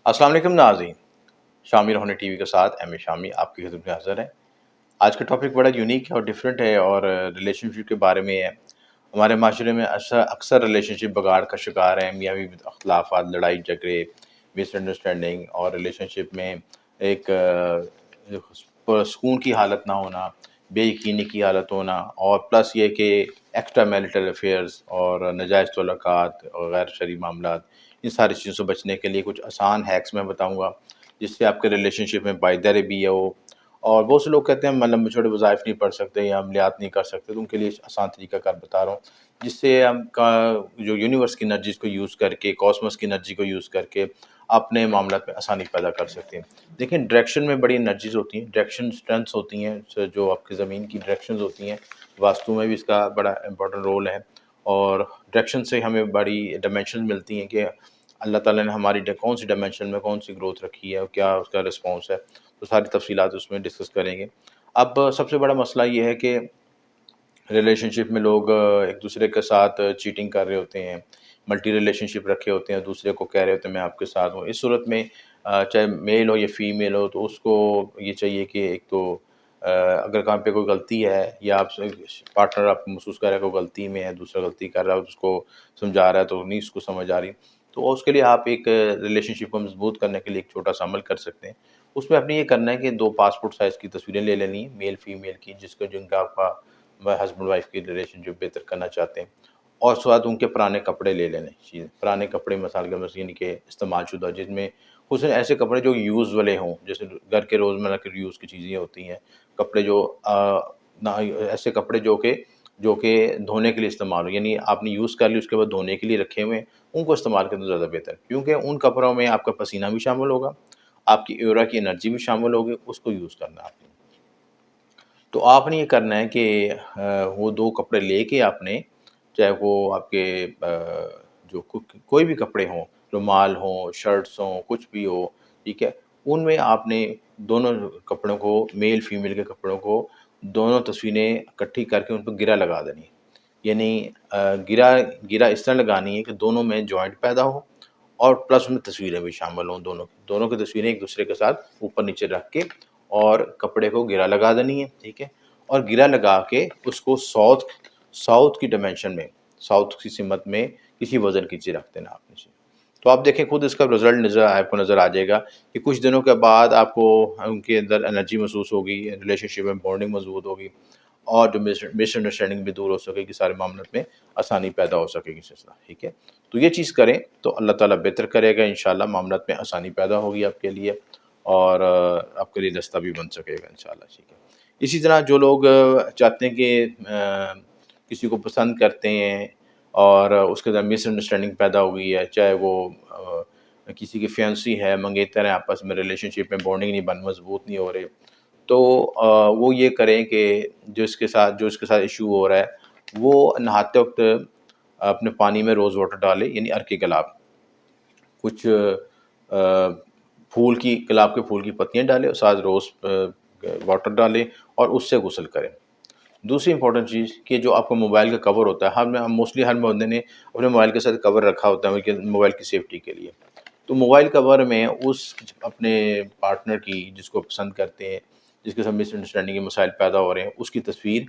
अस्सलाम वालेकुम नाज़रीन, शामी रोहानी टीवी के साथ एम ए शामी आपकी खिदमत में हाज़िर है। आज का टॉपिक बड़ा यूनिक है और डिफरेंट है और रिलेशनशिप के बारे में है। हमारे माशरे में अक्सर रिलेशनशिप बगाड़ का शिकार है, मियाँ बीवी अख्तिलाफ़ात, लड़ाई झगड़े, मिसअंडरस्टैंडिंग और रिलेशनशिप में एक सुकून की हालत ना होना, बेयकीनी की हालत होना और प्लस ये कि एक्स्ट्रा मैरिटल अफेयर्स और नाजायज़ तल्लुकात और गैर शरई मामलात, इन सारी चीज़ों से बचने के लिए कुछ आसान हैक्स मैं बताऊँगा, जिससे आपके रिलेशनशिप में पायदारी भी हो। और बहुत से लोग कहते हैं हम लंबे छोटे वज़ाइफ नहीं पढ़ सकते या अमलियात नहीं कर सकते, तो उनके लिए आसान तरीक़ाकार बता रहा हूँ, जिससे हम का जो यूनिवर्स की एनर्जीज़ को यूज़ करके, कॉस्मोस की एनर्जी को यूज़ करके अपने मामलात में आसानी पैदा कर सकते हैं। देखिए डायरेक्शन में बड़ी एनर्जीज़ होती हैं, डायरेक्शन स्ट्रेंथ्स होती हैं, जो आपकी ज़मीन की डायरेक्शंस होती हैं, वास्तु में भी इसका बड़ा इम्पोर्टेंट रोल है और डायरेक्शन से हमें बड़ी डायमेंशन मिलती हैं कि अल्लाह ताला ने हमारी कौन-सी डायमेंशन में कौन-सी ग्रोथ रखी है और क्या उसका रिस्पॉन्स है, तो सारी तफ़सीलात उसमें डिस्कस करेंगे। अब सबसे बड़ा मसला ये है कि रिलेशनशिप में लोग एक दूसरे के साथ चीटिंग कर रहे होते हैं, मल्टी रिलेशनशिप रखे होते हैं, दूसरे को कह रहे होते हैं मैं आपके साथ हूँ। इस सूरत में चाहे मेल हो या फीमेल हो, तो उसको ये चाहिए कि एक तो अगर कहाँ पे कोई गलती है या आप पार्टनर आप महसूस कर रहे हैं कोई गलती में है, दूसरा गलती कर रहा है, तो उसको समझा रहा है तो नहीं उसको समझ आ रही, तो उसके लिए आप एक रिलेशनशिप को मजबूत करने के लिए एक छोटा सा अमल कर सकते हैं। उसमें आपने ये करना है कि 2 पासपोर्ट साइज़ की तस्वीरें ले लेनी है, मेल फीमेल की, जिनका आपका हस्बैंड वाइफ की रिलेशनशिप बेहतर करना चाहते हैं और साथ उनके पुराने कपड़े ले लेने चाहिए। पुराने कपड़े मिसाल के यानी कि इस्तेमाल शुदा, जिसमें कुछ ऐसे कपड़े जो यूज़ वाले हों, जैसे घर के रोज़मर्रा के यूज़ की चीज़ें होती हैं, कपड़े जो ना ऐसे कपड़े जो कि धोने के लिए इस्तेमाल हो, यानी आपने यूज़ कर ली उसके बाद धोने के लिए रखे हुए हैं, उनको इस्तेमाल करें तो ज़्यादा बेहतर है। क्योंकि उन कपड़ों में आपका पसीना भी शामिल होगा, आपकी ऑरा की एनर्जी भी शामिल होगी, उसको यूज़ करना है आपने। तो आपने ये करना है कि वो 2 कपड़े लेके आपने, चाहे वो आपके जो कोई भी कपड़े हों, रुमाल हों, शर्ट्स हों, कुछ भी हो, ठीक है? उनमें आपने दोनों कपड़ों को, मेल फीमेल के कपड़ों को, दोनों तस्वीरें इकट्ठी करके उन पे गिरा लगा देनी है। यानी गिरा गिरा इस तरह लगानी है कि दोनों में जॉइंट पैदा हो और प्लस उसमें तस्वीरें भी शामिल हों दोनों की। दोनों की तस्वीरें एक-दूसरे के साथ ऊपर-नीचे रख के और कपड़े को गिरा लगा देनी है, ठीक है? और गिरा लगा के उसको साउथ साउथ की डायमेंशन में, साउथ की सिमत में किसी वज़न की चीज़ रख देना आपने जी। तो आप देखें खुद इसका रिज़ल्ट आपको नज़र आ जाएगा कि कुछ दिनों के बाद आपको उनके अंदर एनर्जी महसूस होगी, रिलेशनशिप में बॉन्डिंग मज़बूत होगी और जो मिसअंडरस्टैंडिंग भी दूर हो सकेगी, सारे मामलों में आसानी पैदा हो सकेगी सिलसिला, ठीक है? तो ये चीज़ करें तो अल्लाह ताला बेहतर करेगा इंशाअल्लाह, मामलात में आसानी पैदा होगी आपके लिए और आपके लिए रास्ता भी बन सकेगा इंशाअल्लाह, ठीक है? इसी तरह जो लोग चाहते हैं कि किसी को पसंद करते हैं और उसके साथ मिसअंडरस्टैंडिंग पैदा हो गई है, चाहे वो किसी की फियांसी है, मंगेतर हैं आपस में, रिलेशनशिप में बॉन्डिंग नहीं बन मज़बूत नहीं हो रहे, तो वो ये करें कि जो इसके साथ इश्यू हो रहा है, वो नहाते वक़्त अपने पानी में रोज़ वाटर डालें, यानी अर्क गुलाब। कुछ गुलाब के फूल की पत्तियाँ डालें और साथ रोज़ वाटर डालें और उससे गुस्ल करें। दूसरी इम्पोर्टेंट चीज़ कि जो आपका मोबाइल का कवर होता है, हम मोस्टली हर बंदे ने अपने मोबाइल के साथ कवर रखा होता है कि मोबाइल की सेफ्टी के लिए। तो मोबाइल कवर में उस अपने पार्टनर की, जिसको पसंद करते हैं, जिसके साथ मिसअंडरस्टैंडिंग के मसाइल पैदा हो रहे हैं, उसकी तस्वीर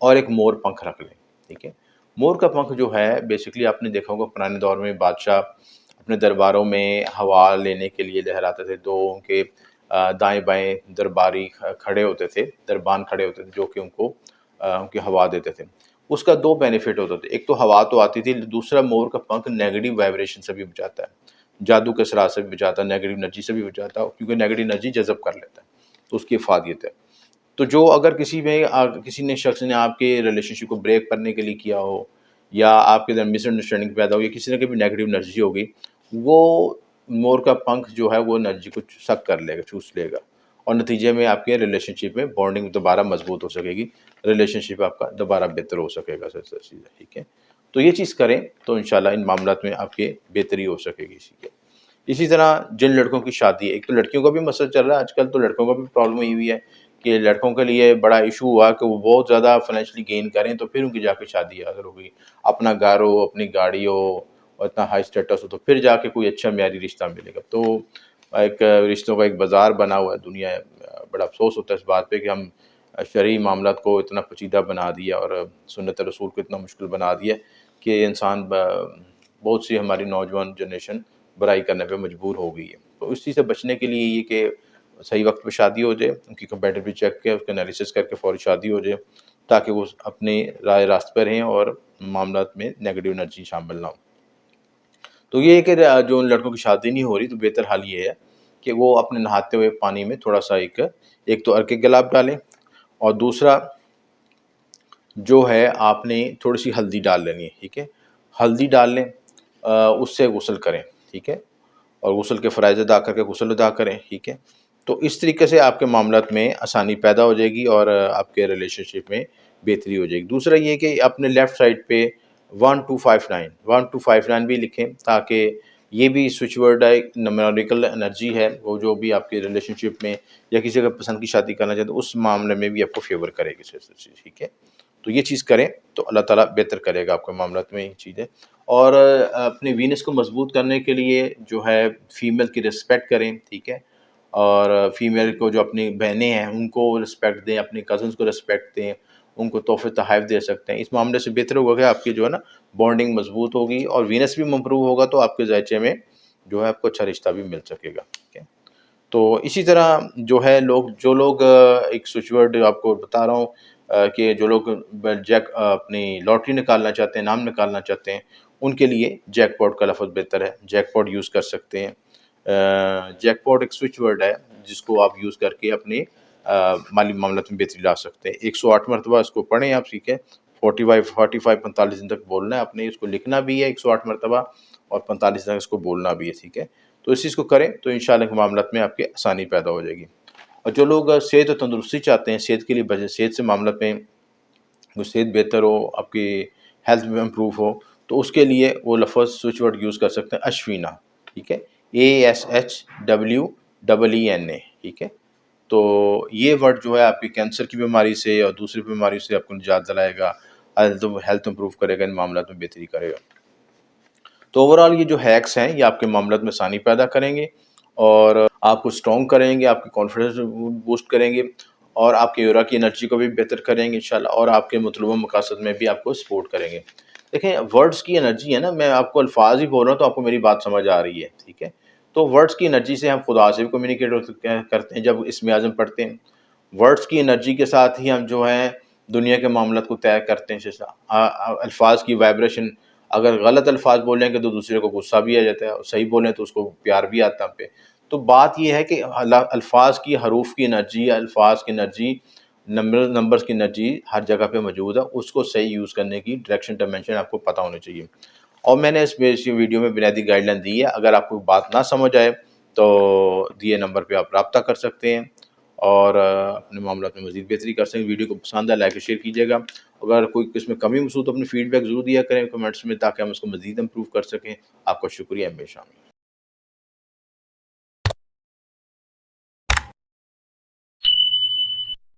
और एक मोर पंख रख लें, ठीक है? मोर का पंख जो है बेसिकली आपने देखा होगा पुराने दौर में बादशाह अपने दरबारों में हवा लेने के लिए लहराते थे, तो उनके दाएँ-बाएँ दरबारी खड़े होते थे, दरबान खड़े होते थे जो कि उनकी हवा देते थे। उसका 2 बेनिफिट होते थे, एक तो हवा तो आती थी, दूसरा मोर का पंख नेगेटिव वाइब्रेशन से भी बचाता है, जादू के असरार से भी बचाता है, नेगेटिव एनर्जी से भी बचाता है क्योंकि नेगेटिव एनर्जी जज़ब कर लेता है, तो उसकी इफ़ादियत है। तो जो अगर किसी ने शख्स ने आपके रिलेशनशिप को ब्रेक करने के लिए किया हो या आपके अंदर मिसअंडरस्टैंडिंग पैदा हो या किसी ने कभी नेगेटिव एनर्जी होगी, वो मोर का पंख जो है वो एनर्जी को सक कर लेगा, चूस लेगा और नतीजे में आपके रिलेशनशिप में बॉन्डिंग दोबारा मजबूत हो सकेगी, रिलेशनशिप आपका दोबारा बेहतर हो सकेगा सीधा, ठीक है? तो ये चीज़ करें तो इंशाल्लाह इन मामलात में आपके बेहतरी हो सकेगी, ठीक है? इसी तरह जिन लड़कों की शादी है, एक तो लड़कियों का भी मसला चल रहा है आजकल, तो लड़कों का भी प्रॉब्लम हुई हुई है कि लड़कों के लिए बड़ा इशू हुआ कि वो बहुत ज़्यादा फाइनेंशियली गेन करें तो फिर उनकी जाके शादी अगर हो गई। अपना घर हो, अपनी गाड़ी हो और इतना हाई स्टेटस हो तो फिर जाके कोई अच्छा म्यारी रिश्ता मिलेगा। तो ایک رشتوں کا ایک بازار بنا ہوا ہے دنیا ہے۔ بڑا افسوس ہوتا ہے اس بات پہ کہ ہم شرعی معاملات کو اتنا پیچیدہ بنا دیا اور سنت رسول کو اتنا مشکل بنا دیا کہ انسان بہت سی ہماری نوجوان جنریشن برائی کرنے پہ مجبور ہو گئی ہے۔ تو اس چیز سے بچنے کے لیے یہ کہ صحیح وقت پہ شادی ہو جائے، ان کی کمپیٹیبلی چیک کے اس کا انالیسس کر کے فوری شادی ہو جائے، تاکہ وہ اپنے رائے راست پہ رہیں اور معاملات میں نیگیٹو انرجی شامل نہ ہو۔ تو یہ ہے کہ جو ان لڑکوں کی شادی نہیں ہو رہی تو بہتر حال یہ ہے کہ وہ اپنے نہاتے ہوئے پانی میں تھوڑا سا ایک تو ارک گلاب ڈالیں، اور دوسرا جو ہے آپ نے تھوڑی سی ہلدی ڈال لینی ہے، ٹھیک ہے، ہلدی ڈال لیں، اس سے غسل کریں، ٹھیک ہے، اور غسل کے فرائض ادا کر کے غسل ادا کریں، ٹھیک ہے۔ تو اس طریقے سے آپ کے معاملات میں آسانی پیدا ہو جائے گی اور آپ کے ریلیشن شپ میں بہتری ہو جائے گی۔ دوسرا یہ کہ اپنے لیفٹ سائڈ پہ 1259 بھی لکھیں، تاکہ یہ بھی سوئچ ورڈ ہے، نمبریکل انرجی ہے، وہ جو بھی آپ کے ریلیشن شپ میں یا کسی کا پسند کی شادی کرنا چاہتے ہیں اس معاملے میں بھی آپ کو فیور کرے گی، ٹھیک ہے۔ تو یہ چیز کریں تو اللہ تعالیٰ بہتر کرے گا آپ کے معاملات میں یہ چیزیں۔ اور اپنے وینس کو مضبوط کرنے کے لیے جو ہے فیمیل کی رسپیکٹ کریں، ٹھیک ہے، اور فیمیل کو جو اپنی بہنیں ہیں ان کو رسپیکٹ دیں، اپنی کزنس کو رسپیکٹ دیں، ان کو تحفے تحائف دے سکتے ہیں۔ اس معاملے سے بہتر ہوگا کہ آپ کی جو ہے نا بانڈنگ مضبوط ہوگی، اور وینس بھی امپروو ہوگا تو آپ کے ذائچے میں جو ہے آپ کو اچھا رشتہ بھی مل سکے گا، ٹھیک ہے۔ تو اسی طرح جو ہے جو لوگ ایک سوئچ ورڈ آپ کو بتا رہا ہوں کہ جو لوگ اپنی لاٹری نکالنا چاہتے ہیں، نام نکالنا چاہتے ہیں، ان کے لیے جیک پاٹ کا لفظ بہتر ہے، جیک پاٹ یوز کر سکتے ہیں۔ جیک پاٹ ایک سوئچ ورڈ ہے جس کو آپ یوز کر کے اپنے مالی معاملات میں بہتری لا سکتے ہیں۔ 108 مرتبہ اس کو پڑھیں آپ، ٹھیک ہے، 45 دن تک بولنا ہے آپ نے، اس کو لکھنا بھی ہے 108 مرتبہ اور 45 دن تک اس کو بولنا بھی ہے، ٹھیک ہے۔ تو اس چیز کو کریں تو انشاءاللہ کے معاملات میں آپ کے آسانی پیدا ہو جائے گی۔ اور جو لوگ صحت و تندرستی چاہتے ہیں، صحت کے لیے صحت سے معاملات میں صحت بہتر ہو، آپ کی ہیلتھ میں امپروو ہو، تو اس کے لیے وہ لفظ سوئچ ورڈ یوز کر سکتے ہیں، اشوینا، ٹھیک ہے، ASHWEENA، ٹھیک ہے۔ تو یہ ورڈ جو ہے آپ کی کینسر کی بیماری سے اور دوسری بیماری سے آپ کو نجات دلائے گا، ہیلتھ امپروو کرے گا، ان معاملات میں بہتری کرے گا۔ تو اوورآل یہ جو ہیکس ہیں یہ آپ کے معاملات میں آسانی پیدا کریں گے اور آپ کو اسٹرانگ کریں گے، آپ کی کانفیڈنس بوسٹ کریں گے، اور آپ کے یورا کی انرجی کو بھی بہتر کریں گے انشاءاللہ، اور آپ کے مطلوبہ مقاصد میں بھی آپ کو سپورٹ کریں گے۔ دیکھیں ورڈز کی انرجی ہے نا، میں آپ کو الفاظ ہی بول رہا ہوں تو آپ کو میری بات سمجھ آ رہی ہے، ٹھیک ہے۔ تو ورڈز کی انرجی سے ہم خدا سے بھی کمیونیکیٹ کرتے ہیں جب اسم اعظم پڑھتے ہیں، ورڈز کی انرجی کے ساتھ ہی ہم جو ہیں دنیا کے معاملات کو طے کرتے ہیں۔ الفاظ کی وائبریشن، اگر غلط الفاظ بولیں گے تو دوسرے کو غصہ بھی آ جاتا ہے، اور صحیح بولیں تو اس کو پیار بھی آتا ہے ہم پہ۔ تو بات یہ ہے کہ الفاظ کی، حروف کی انرجی، الفاظ کی انرجی، نمبرز کی انرجی ہر جگہ پہ موجود ہے، اس کو صحیح یوز کرنے کی ڈائریکشن ڈائمینشن آپ کو پتہ ہونا چاہیے۔ اور میں نے اس ویڈیو میں بنیادی گائیڈ لائن دی ہے، اگر آپ کو بات نہ سمجھ آئے تو دیے نمبر پہ آپ رابطہ کر سکتے ہیں اور اپنے معاملات میں مزید بہتری کر سکتے ہیں۔ ویڈیو کو پسند ہے لائک اور شیئر کیجیے گا، اگر کوئی اس میں کمی محسوس تو اپنی فیڈ بیک ضرور دیا کریں کمنٹس میں، تاکہ ہم اس کو مزید امپروو کر سکیں۔ آپ کا شکریہ، میں شامل